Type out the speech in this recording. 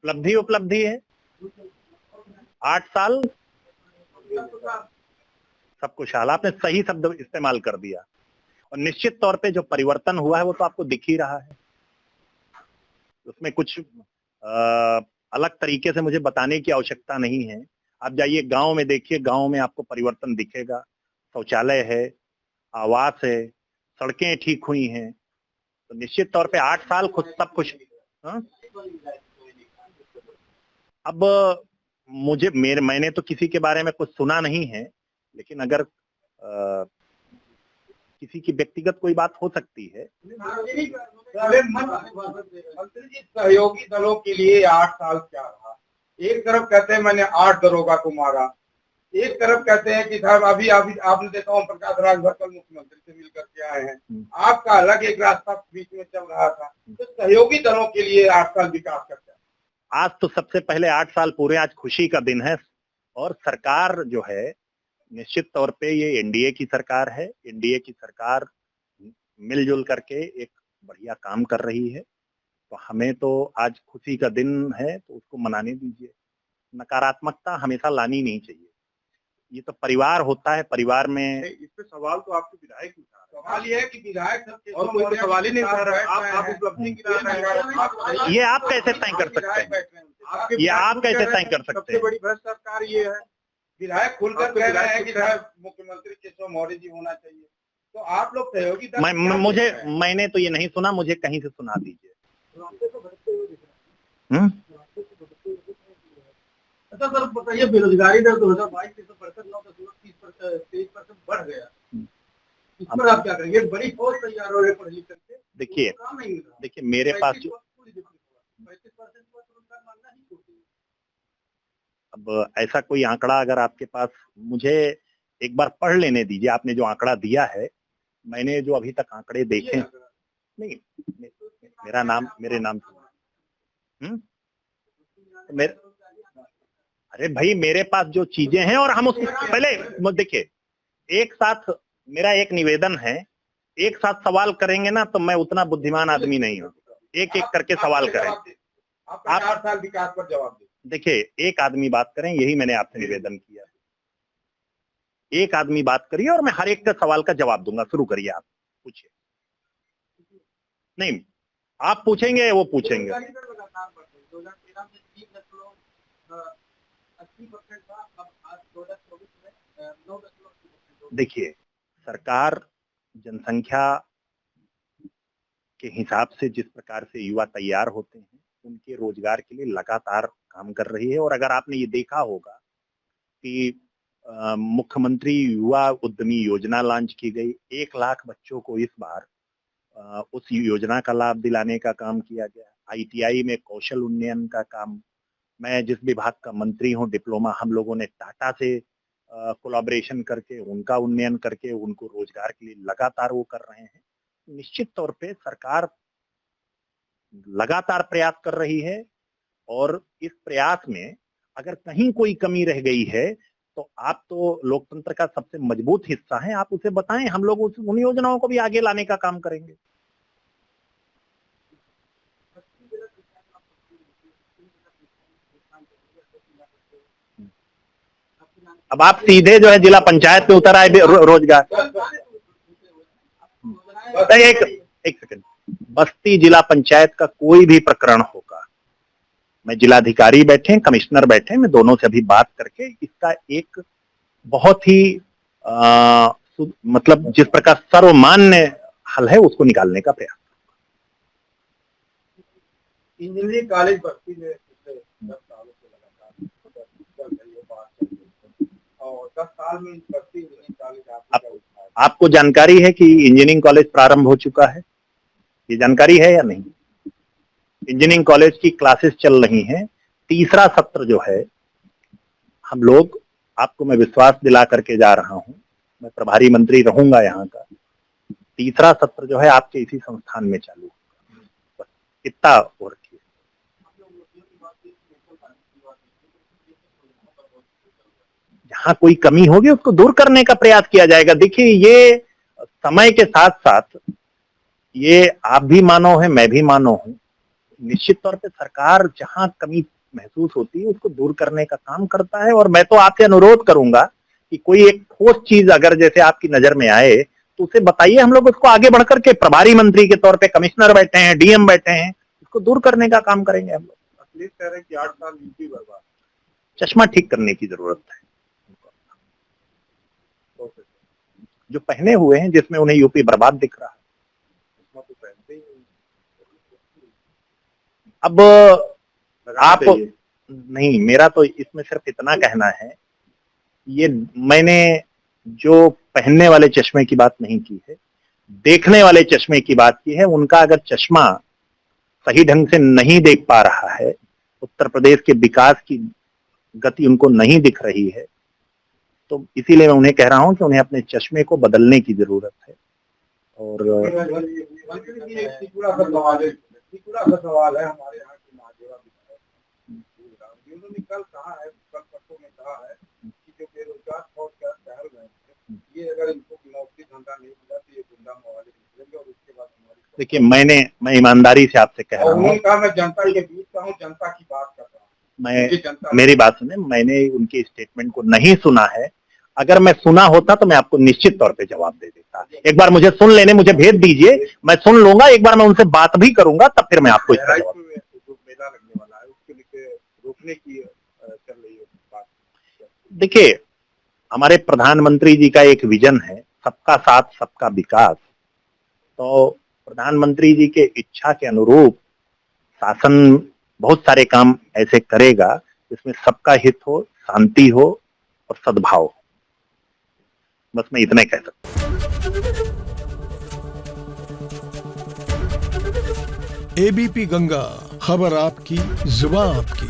उपलब्धि उपलब्धि है। 8 साल सब कुशहाल, आपने सही शब्द इस्तेमाल कर दिया। और निश्चित तौर पे जो परिवर्तन हुआ है वो तो आपको दिख ही रहा है। उसमें कुछ अलग तरीके से मुझे बताने की आवश्यकता नहीं है। आप जाइए गांव में, देखिए गांव में आपको परिवर्तन दिखेगा। शौचालय है, आवास है, सड़कें ठीक हुई हैं। तो निश्चित तौर पे 8 साल खुद सब कुछ। अब मैंने तो किसी के बारे में कुछ सुना नहीं है, लेकिन अगर किसी की व्यक्तिगत कोई बात हो सकती है। मंत्री जी, सहयोगी दलों के लिए 8 साल क्या रहा? एक तरफ कहते हैं मैंने 8 दरोगा को मारा, एक तरफ कहते हैं कि साहब अभी आपने देखा ओम प्रकाश राजभर कल मुख्यमंत्री से मिल करके आए हैं। आपका अलग एक रास्ता बीच में चल रहा था। तो सहयोगी दलों के लिए 8 साल विकास करते हैं। आज तो सबसे पहले 8 साल पूरे, आज खुशी का दिन है। और सरकार जो है, निश्चित तौर पे ये एनडीए की सरकार है। एनडीए की सरकार मिलजुल करके एक बढ़िया काम कर रही है। तो हमें तो आज खुशी का दिन है, तो उसको मनाने दीजिए। नकारात्मकता हमेशा लानी नहीं चाहिए। ये तो परिवार होता है, परिवार में। इस पे सवाल तो आपके विधायक उठा रहे हैं। सवाल ये है कि विधायक और कोई सवाल ही नहीं उठा रहा है। आप उपलब्धि की ये आप कैसे तय कर सकते हैं? ये आप कैसे तय कर सकते हैं? सबसे बड़ी भ्रष्ट सरकार ये है। विधायक खुलकर कह रहे हैं कि मुख्यमंत्री केशव मौर्य जी होना चाहिए। तो आप लोग सहयोगी मैंने तो ये नहीं सुना, मुझे कहीं से सुना दीजिए। अच्छा सर, बताइए, बेरोजगारी दर 2022 से बढ़कर 9.30% बढ़ गया। इस पर आप क्या करेंगे? बड़ी फौज तैयार हो रही है पढ़ लिख करके। देखिए मेरे पास जो 35% अब ऐसा कोई आंकड़ा अगर आपके पास, मुझे एक बार पढ़ लेने दीजिए। आपने जो आंकड़ा दिया है, मैंने जो अभी तक आंकड़े देखे नहीं, मेरे नाम अरे भाई, मेरे पास जो चीजें हैं और हम उसको पहले देखिए, एक साथ मेरा एक निवेदन है, एक साथ सवाल करेंगे ना तो मैं उतना बुद्धिमान आदमी नहीं हूँ। एक एक करके सवाल करें। आप 4 साल विकास पर जवाब दें। देखिए, एक आदमी बात करें, यही मैंने आपसे निवेदन किया। एक आदमी बात करिए और मैं हर एक का सवाल का जवाब दूंगा। शुरू करिए, आप पूछिए। नहीं, आप पूछेंगे, वो पूछेंगे। देखिए, सरकार जनसंख्या के हिसाब से जिस प्रकार से युवा तैयार होते हैं, उनके रोजगार के लिए लगातार काम कर रही है। और अगर आपने ये देखा होगा कि मुख्यमंत्री युवा उद्यमी योजना लॉन्च की गई, 1 लाख बच्चों को इस बार उस योजना का लाभ दिलाने का काम किया गया। आईटीआई में कौशल उन्नयन का काम, मैं जिस विभाग का मंत्री हूँ, डिप्लोमा, हम लोगों ने टाटा से कोलैबोरेशन करके उनका उन्नयन करके उनको रोजगार के लिए लगातार वो कर रहे हैं। निश्चित तौर पे सरकार लगातार प्रयास कर रही है। और इस प्रयास में अगर कहीं कोई कमी रह गई है, तो आप तो लोकतंत्र का सबसे मजबूत हिस्सा हैं, आप उसे बताएं। हम लोग उन योजनाओं को भी आगे लाने का काम करेंगे। अब आप सीधे जो है जिला पंचायत में उतर आए रोजगार। एक सेकंड, बस्ती जिला पंचायत का कोई भी प्रकरण होगा, मैं जिलाधिकारी बैठे, कमिश्नर बैठे, मैं दोनों से अभी बात करके इसका एक बहुत ही मतलब जिस प्रकार सर्वमान्य हल है उसको निकालने का प्रयास। इंजीनियरिंग कॉलेज बस्ती में 10 सालों से और 10 साल में बस्ती इंजीनियरिंग कॉलेज आपको जानकारी है कि इंजीनियरिंग कॉलेज प्रारंभ हो चुका है? ये जानकारी है या नहीं? इंजीनियरिंग कॉलेज की क्लासेस चल रही हैं। तीसरा सत्र जो है, हम लोग, आपको मैं विश्वास दिला करके जा रहा हूं, मैं प्रभारी मंत्री रहूंगा यहाँ का। तीसरा सत्र जो है आपके इसी संस्थान में चालू होगा। इतना हो रखिए। जहां कोई कमी होगी उसको दूर करने का प्रयास किया जाएगा। देखिए, ये समय के साथ साथ, ये आप भी मानो है, मैं भी मानो हूं, निश्चित तौर पे सरकार जहां कमी महसूस होती है उसको दूर करने का काम करता है। और मैं तो आपसे अनुरोध करूंगा कि कोई एक ठोस चीज अगर जैसे आपकी नजर में आए तो उसे बताइए, हम लोग उसको आगे बढ़कर के प्रभारी मंत्री के तौर पे कमिश्नर बैठे हैं, डीएम बैठे हैं, उसको दूर करने का काम करेंगे हम लोग। अखिलेश कह रहे हैं कि 8 साल यूपी बर्बाद। चश्मा ठीक करने की जरूरत है। जो पहने हुए हैं जिसमें उन्हें यूपी बर्बाद दिख रहा है, चश्मा तो पहनते ही नहीं। अब आप नहीं, मेरा तो इसमें सिर्फ इतना कहना है, ये मैंने जो पहनने वाले चश्मे की बात नहीं की है, देखने वाले चश्मे की बात की है। उनका अगर चश्मा सही ढंग से नहीं देख पा रहा है, उत्तर प्रदेश के विकास की गति उनको नहीं दिख रही है, तो इसीलिए मैं उन्हें कह रहा हूं कि उन्हें अपने चश्मे को बदलने की जरूरत है। और सवाल है हमारे यहाँ की महादेवा विधायक, उन्होंने कल कहा है, कल परसों में कहा है कि जो बेरोजगार फौज का टहल रहे हैं, ये अगर इनको नौकरी धंधा नहीं मिला तो ये गुंडा मवाली निकलेंगे और उसके बाद हमारी। देखिए, मैं ईमानदारी से आपसे कह रहा हूँ, कहा मैं जनता के बीच का हूँ, जनता की बात कर रहा हूँ। मेरी बात सुने, मैंने उनके स्टेटमेंट को नहीं सुना है। अगर मैं सुना होता तो मैं आपको निश्चित तौर पे जवाब दे देता। एक बार मुझे सुन लेने, मुझे भेज दीजिए, मैं सुन लूंगा, एक बार मैं उनसे बात भी करूंगा, तब फिर मैं आपको इसका जवाब। मेला लगने वाला है, उसके लिए रोकने की चल रही है बात। देखिए, हमारे प्रधानमंत्री जी का एक विजन है, सबका साथ सबका विकास। तो प्रधानमंत्री जी के इच्छा के अनुरूप शासन बहुत सारे काम ऐसे करेगा जिसमें सबका हित हो, शांति हो और सद्भाव हो। बस मैं इतना ही कह सकता हूं। एबीपी गंगा, खबर आपकी, जुबान आपकी।